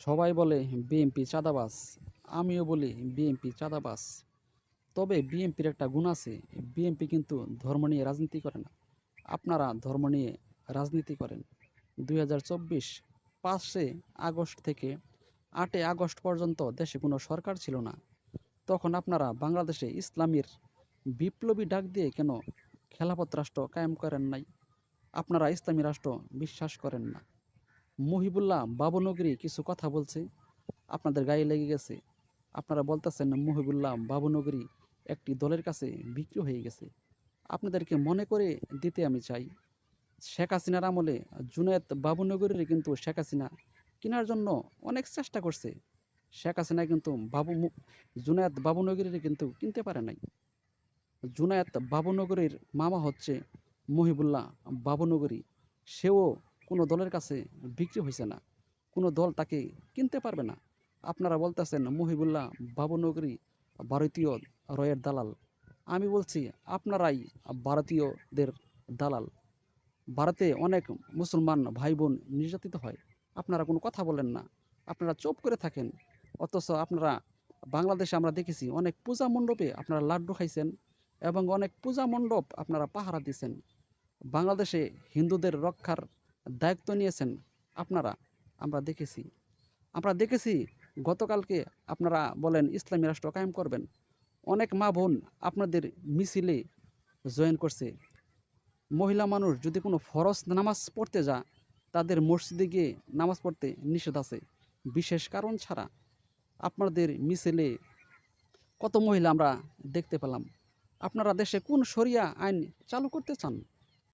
সবাই বলে বিএনপি চাঁদাবাজ। আমিও বলি বিএনপি চাঁদাবাজ। তবে বিএনপির একটা গুণ আছে, বিএনপি কিন্তু ধর্ম নিয়ে রাজনীতি করে না। আপনারা ধর্ম নিয়ে রাজনীতি করেন। ২০২৪ ৫ আগস্ট থেকে ৮ আগস্ট পর্যন্ত দেশে কোনো সরকার ছিল না। তখন আপনারা বাংলাদেশে ইসলামের বিপ্লবী ডাক দিয়ে কেন খেলাফত রাষ্ট্র কায়েম করেন নাই? আপনারা ইসলামী রাষ্ট্র বিশ্বাস করেন না। মহিবুল্লাহ বাবুনগরী কিছু কথা বলছে, আপনাদের গায়ে লেগে গেছে। আপনারা বলতেছেন মহিবুল্লাহ বাবুনগরী একটি দলের কাছে বিক্রি হয়ে গেছে। আপনাদেরকে মনে করে দিতে আমি চাই, শেখ হাসিনার আমলে জুনায়েদ বাবুনগরীর কিন্তু শেখ হাসিনা কেনার জন্য অনেক চেষ্টা করছে। শেখ হাসিনা কিন্তু জুনায়েদ বাবুনগরীর কিন্তু কিনতে পারে নাই। জুনায়েদ বাবুনগরীর মামা হচ্ছে মহিবুল্লাহ বাবুনগরী। সেও কোনো দলের কাছে বিক্রি হয়েছে না। কোনো দল তাকে কিনতে পারবে না। আপনারা বলতেছেন মহিবুল্লাহ বাবুনগরী ভারতীয় রয়ের দালাল। আমি বলছি আপনারাই ভারতীয়দের দালাল। ভারতে অনেক মুসলমান ভাই বোন নির্যাতিত হয়, আপনারা কোনো কথা বলেন না, আপনারা চুপ করে থাকেন। অথচ আপনারা বাংলাদেশে আমরা দেখেছি অনেক পূজা মণ্ডপে আপনারা লাড্ডু খাইছেন এবং অনেক পূজা মণ্ডপ আপনারা পাহারা দিয়েছেন। বাংলাদেশে হিন্দুদের রক্ষার দায়িত্ব নিয়েছেন আপনারা, আমরা দেখেছি। আমরা দেখেছি গতকালকে আপনারা বলেন ইসলামী রাষ্ট্র কায়েম করবেন। অনেক মা বোন আপনাদের মিছিলে জয়েন করছে। মহিলা মানুষ যদি কোনো ফরজ নামাজ পড়তে যায়, তাদের মসজিদে গিয়ে নামাজ পড়তে নিষেধ আছে বিশেষ কারণ ছাড়া। আপনাদের মিছিলে কত মহিলা আমরা দেখতে পেলাম। আপনারা দেশে কোন শরিয়া আইন চালু করতে চান?